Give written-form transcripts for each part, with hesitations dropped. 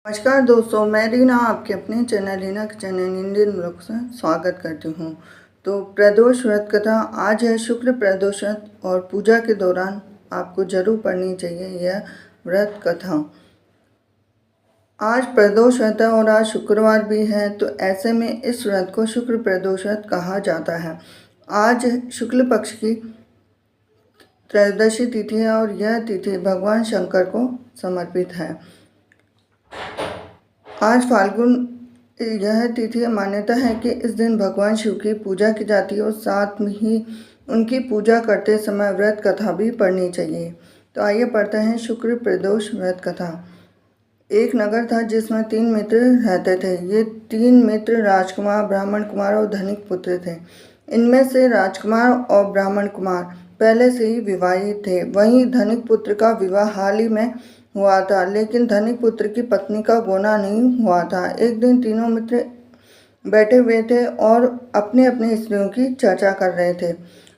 नमस्कार दोस्तों, मैं रीना आपके अपने channel Reena kitchen and Indian blog से स्वागत करती हूँ। तो प्रदोष व्रत कथा आज है शुक्ल प्रदोष व्रत और पूजा के दौरान आपको जरूर पढ़नी चाहिए यह व्रत कथा। आज प्रदोष व्रत है और आज शुक्रवार भी है, तो ऐसे में इस व्रत को शुक्ल प्रदोष व्रत कहा जाता है। आज शुक्ल पक्ष की त्रयोदशी तिथि है और यह तिथि भगवान शंकर को समर्पित है। आज फाल्गुन यह तिथि मान्यता है कि इस दिन भगवान शिव की पूजा की जाती है और साथ में ही उनकी पूजा करते समय व्रत कथा भी पढ़नी चाहिए। तो आइए पढ़ते हैं शुक्ल प्रदोष व्रत कथा। एक नगर था जिसमें 3 मित्र रहते थे। ये 3 मित्र राजकुमार, ब्राह्मण कुमार और धनिक पुत्र थे। इनमें से राजकुमार और ब्राह्मण कुमार पहले से ही विवाहित थे। वहीं धनिक पुत्र का विवाह हाल ही में हुआ था, लेकिन धनिक पुत्र की पत्नी का गोना नहीं हुआ था। एक दिन तीनों मित्र बैठे हुए थे और अपने अपने स्त्रियों की चर्चा कर रहे थे।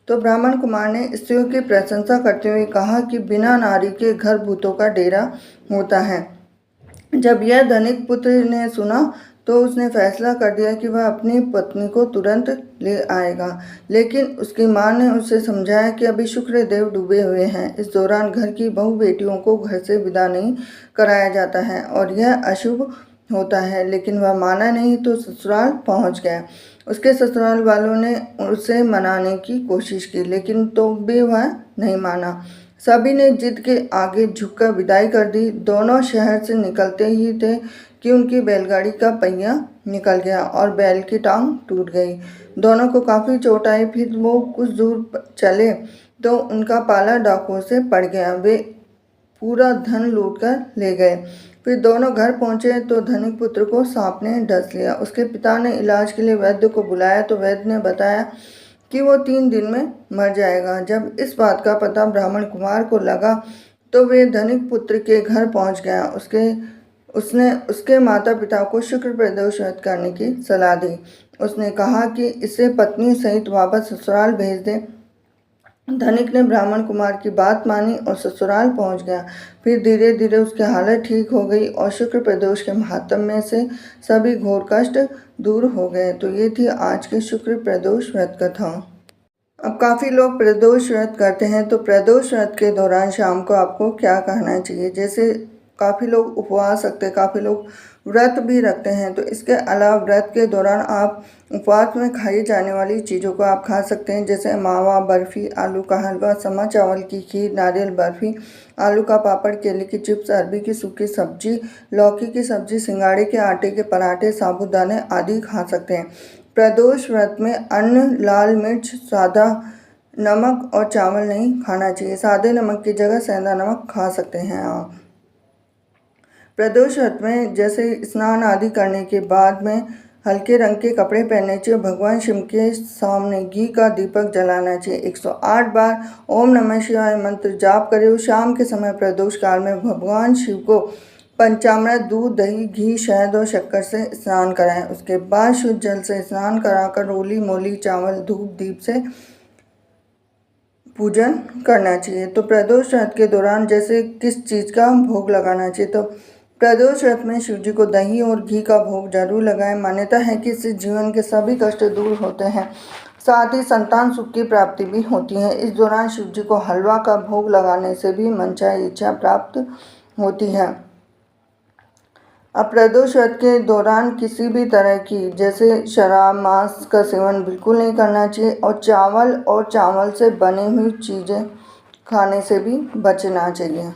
तो ब्राह्मण कुमार ने स्त्रियों की प्रशंसा करते हुए कहा कि बिना नारी के घर भूतों का डेरा होता है। जब यह धनिक पुत्र ने सुना तो उसने फैसला कर दिया कि वह अपनी पत्नी को तुरंत ले आएगा, लेकिन उसकी मां ने उसे समझाया कि अभी शुक्र देव डूबे हुए हैं। इस दौरान घर की बहू बेटियों को घर से विदा नहीं कराया जाता है और यह अशुभ होता है। लेकिन वह माना नहीं तो ससुराल पहुंच गया। उसके ससुराल वालों ने उसे मनाने की कोशिश की, लेकिन तो भी वह नहीं माना। सभी ने जिद के आगे झुककर विदाई कर दी। दोनों शहर से निकलते ही थे कि उनकी बैलगाड़ी का पहिया निकल गया और बैल की टांग टूट गई। दोनों को काफ़ी चोट आई। फिर वो कुछ दूर चले तो उनका पाला डाकुओं से पड़ गया। वे पूरा धन लूटकर ले गए। फिर दोनों घर पहुंचे तो धनिक पुत्र को सांप ने डस लिया। उसके पिता ने इलाज के लिए वैद्य को बुलाया तो वैद्य ने बताया कि वो 3 दिन में मर जाएगा। जब इस बात का पता ब्राह्मण कुमार को लगा तो वे धनिक पुत्र के घर पहुंच गया। उसने उसके माता पिता को शुक्ल प्रदोष व्रत करने की सलाह दी। उसने कहा कि इसे पत्नी सहित वापस ससुराल भेज दे। धनिक ने ब्राह्मण कुमार की बात मानी और ससुराल पहुंच गया। फिर धीरे धीरे उसकी हालत ठीक हो गई और शुक्ल प्रदोष के महात्म्य में से सभी घोर कष्ट दूर हो गए। तो ये थी आज की शुक्ल प्रदोष व्रत कथा। अब काफ़ी लोग प्रदोष व्रत करते हैं, तो प्रदोष व्रत के दौरान शाम को आपको क्या करना चाहिए। जैसे काफ़ी लोग उपवास रखते हैं, काफ़ी लोग व्रत भी रखते हैं। तो इसके अलावा व्रत के दौरान आप उपवास में खाई जाने वाली चीज़ों को आप खा सकते हैं, जैसे मावा बर्फ़ी, आलू का हलवा, समा चावल की खीर, नारियल बर्फ़ी, आलू का पापड़, केले की चिप्स, अरबी की सूखी सब्जी, लौकी की सब्जी, सिंगाड़े के आटे के पराठे, साबूदाने आदि खा सकते हैं। प्रदोष व्रत में अन्न, लाल मिर्च, सादा नमक और चावल नहीं खाना चाहिए। सादे नमक की जगह सेंधा नमक खा सकते हैं आप। प्रदोष व्रत में जैसे स्नान आदि करने के बाद में हल्के रंग के कपड़े पहनने चाहिए। भगवान शिव के सामने घी का दीपक जलाना चाहिए। 108 बार ओम नमः शिवाय मंत्र जाप करें। शाम के समय प्रदोष काल में भगवान शिव को पंचामृत, दूध, दही, घी, शहद और शक्कर से स्नान कराएं। उसके बाद शुद्ध जल से स्नान कराकर रोली मोली चावल धूप दीप से पूजन करना चाहिए। तो प्रदोष व्रत के दौरान जैसे किस चीज़ का भोग लगाना चाहिए, तो प्रदोष व्रत में शिव जी को दही और घी का भोग जरूर लगाएं। मान्यता है कि इससे जीवन के सभी कष्ट दूर होते हैं, साथ ही संतान सुख की प्राप्ति भी होती है। इस दौरान शिव जी को हलवा का भोग लगाने से भी मनचाही इच्छा प्राप्त होती है। अब प्रदोष व्रत के दौरान किसी भी तरह की जैसे शराब, मांस का सेवन बिल्कुल नहीं करना चाहिए और चावल से बनी हुई चीज़ें खाने से भी बचना चाहिए।